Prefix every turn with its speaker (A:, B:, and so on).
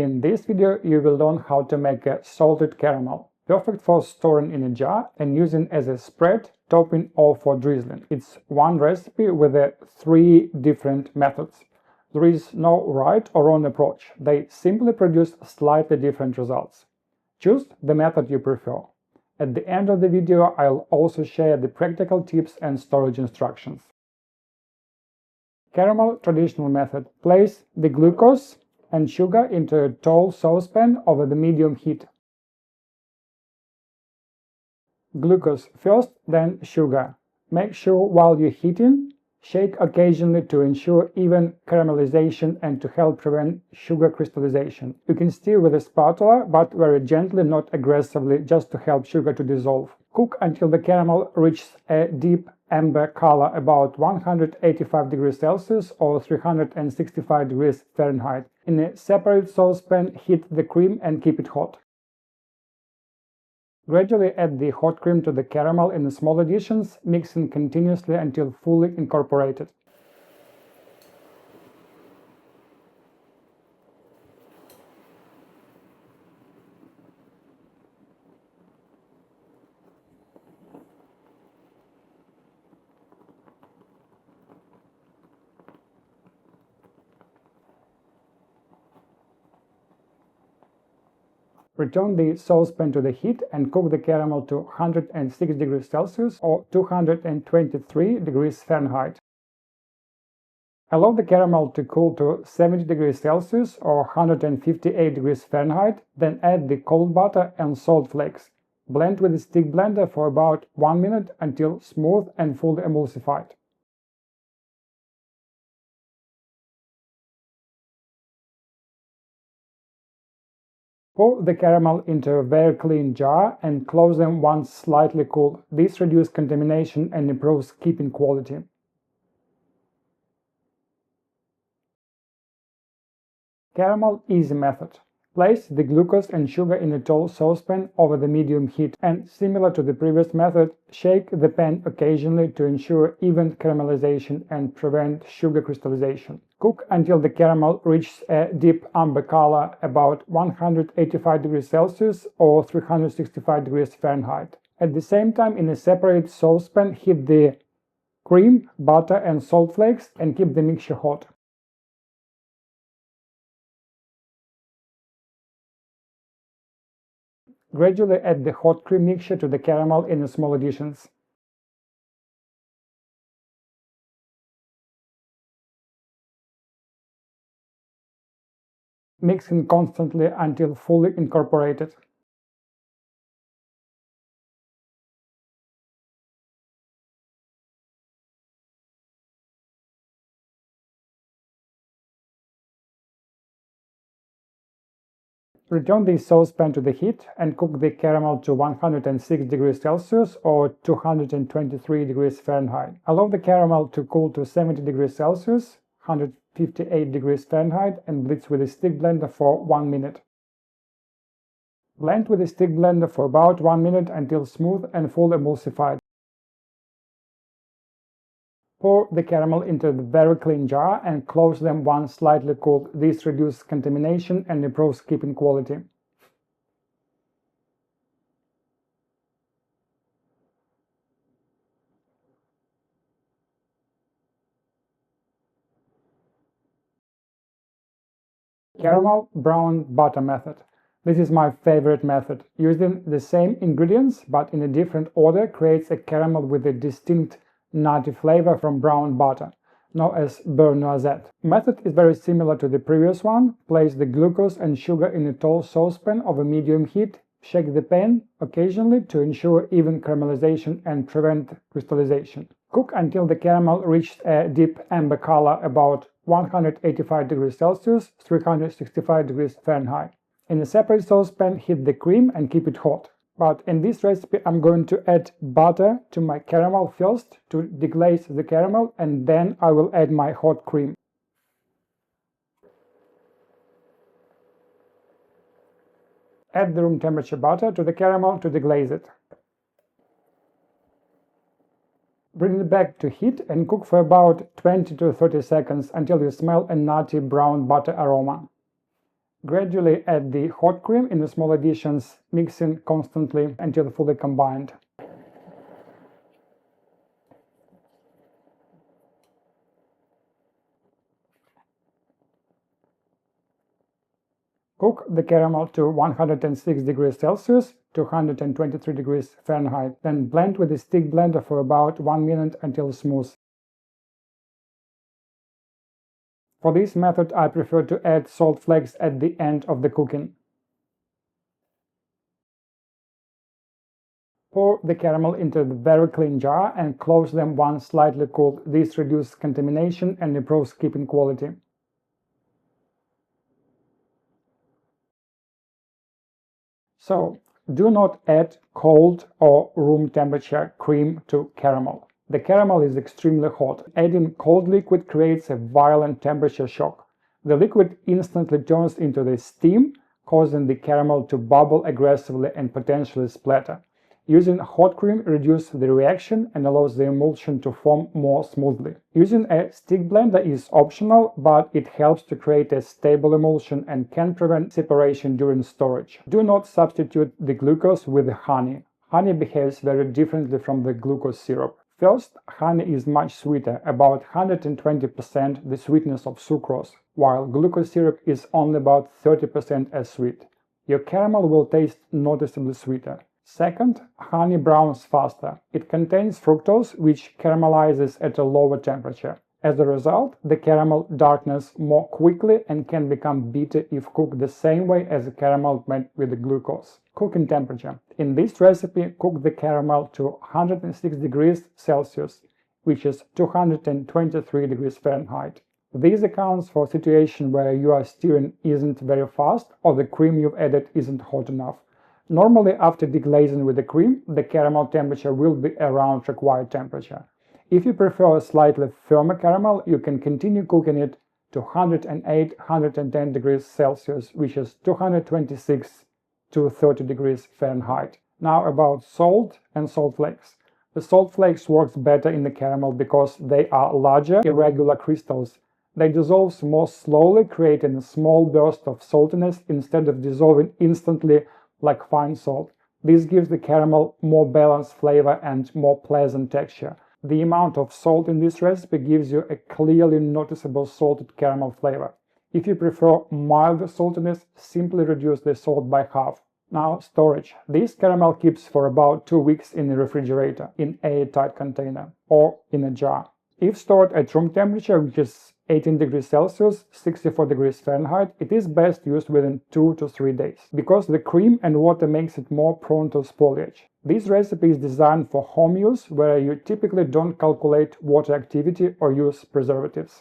A: In this video you will learn how to make a salted caramel, perfect for storing in a jar and using as a spread, topping or for drizzling. It's one recipe with 3 different methods. There is no right or wrong approach, they simply produce slightly different results. Choose the method you prefer. At the end of the video I'll also share the practical tips and storage instructions. Caramel traditional method. Place the glucose and sugar into a tall saucepan over the medium heat. Glucose first, then sugar. Make sure while you're heating, shake occasionally to ensure even caramelization and to help prevent sugar crystallization. You can stir with a spatula, but very gently, not aggressively, just to help sugar to dissolve. Cook until the caramel reaches a deep amber color, about 185 degrees Celsius or 365 degrees Fahrenheit. In a separate saucepan, heat the cream and keep it hot. Gradually add the hot cream to the caramel in small additions, mixing continuously until fully incorporated. Return the saucepan to the heat and cook the caramel to 106 degrees Celsius or 223 degrees Fahrenheit. Allow the caramel to cool to 70 degrees Celsius or 158 degrees Fahrenheit, then add the cold butter and salt flakes. Blend with a stick blender for about 1 minute until smooth and fully emulsified. Pour the caramel into a very clean jar and close them once slightly cool. This reduces contamination and improves keeping quality. Caramel easy method. Place the glucose and sugar in a tall saucepan over the medium heat and, similar to the previous method, shake the pan occasionally to ensure even caramelization and prevent sugar crystallization. Cook until the caramel reaches a deep amber color, about 185 degrees Celsius or 365 degrees Fahrenheit. At the same time, in a separate saucepan, heat the cream, butter and salt flakes and keep the mixture hot. Gradually add the hot cream mixture to the caramel in small additions. Mixing constantly until fully incorporated. Return the saucepan to the heat and cook the caramel to 106 degrees Celsius or 223 degrees Fahrenheit. Allow the caramel to cool to 70 degrees Celsius, 158 degrees Fahrenheit, and blitz with a stick blender for 1 minute. Blend with a stick blender for about 1 minute until smooth and fully emulsified. Pour the caramel into the very clean jar and close them once slightly cooled. This reduces contamination and improves keeping quality. Caramel brown butter method. This is my favorite method. Using the same ingredients but in a different order creates a caramel with a distinct nutty flavor from brown butter, known as beurre noisette. Method is very similar to the previous one. Place the glucose and sugar in a tall saucepan over medium heat. Shake the pan occasionally to ensure even caramelization and prevent crystallization. Cook until the caramel reaches a deep amber color, about 185 degrees Celsius, 365 degrees Fahrenheit. In a separate saucepan, heat the cream and keep it hot. But in this recipe I'm going to add butter to my caramel first to deglaze the caramel, and then I will add my hot cream. Add the room temperature butter to the caramel to deglaze it. Bring it back to heat and cook for about 20 to 30 seconds until you smell a nutty brown butter aroma. Gradually add the hot cream in the small additions, mixing constantly until fully combined. Cook the caramel to 106 degrees Celsius, 223 degrees Fahrenheit. Then blend with a stick blender for about 1 minute until smooth. For this method, I prefer to add salt flakes at the end of the cooking. Pour the caramel into the very clean jar and close them once slightly cooled. This reduces contamination and improves keeping quality. So, do not add cold or room temperature cream to caramel. The caramel is extremely hot. Adding cold liquid creates a violent temperature shock. The liquid instantly turns into the steam, causing the caramel to bubble aggressively and potentially splatter. Using hot cream reduces the reaction and allows the emulsion to form more smoothly. Using a stick blender is optional, but it helps to create a stable emulsion and can prevent separation during storage. Do not substitute the glucose with the honey. Honey behaves very differently from the glucose syrup. First, honey is much sweeter, about 120% the sweetness of sucrose, while glucose syrup is only about 30% as sweet. Your caramel will taste noticeably sweeter. Second, honey browns faster. It contains fructose, which caramelizes at a lower temperature. As a result, the caramel darkens more quickly and can become bitter if cooked the same way as a caramel made with the glucose. Cooking temperature. In this recipe, cook the caramel to 106 degrees Celsius, which is 223 degrees Fahrenheit. This accounts for a situation where your stirring isn't very fast or the cream you've added isn't hot enough. Normally, after deglazing with the cream, the caramel temperature will be around required temperature. If you prefer a slightly firmer caramel, you can continue cooking it to 108–110 degrees Celsius, which is 226 to 30 degrees Fahrenheit. Now about salt and salt flakes. The salt flakes works better in the caramel because they are larger, irregular crystals. They dissolve more slowly, creating a small burst of saltiness instead of dissolving instantly like fine salt. This gives the caramel more balanced flavor and more pleasant texture. The amount of salt in this recipe gives you a clearly noticeable salted caramel flavor. If you prefer milder saltiness, simply reduce the salt by half. Now, storage. This caramel keeps for about 2 weeks in the refrigerator, in an airtight container, or in a jar. If stored at room temperature, which is 18 degrees Celsius, 64 degrees Fahrenheit, it is best used within 2 to 3 days, because the cream and water makes it more prone to spoilage. This recipe is designed for home use, where you typically don't calculate water activity or use preservatives.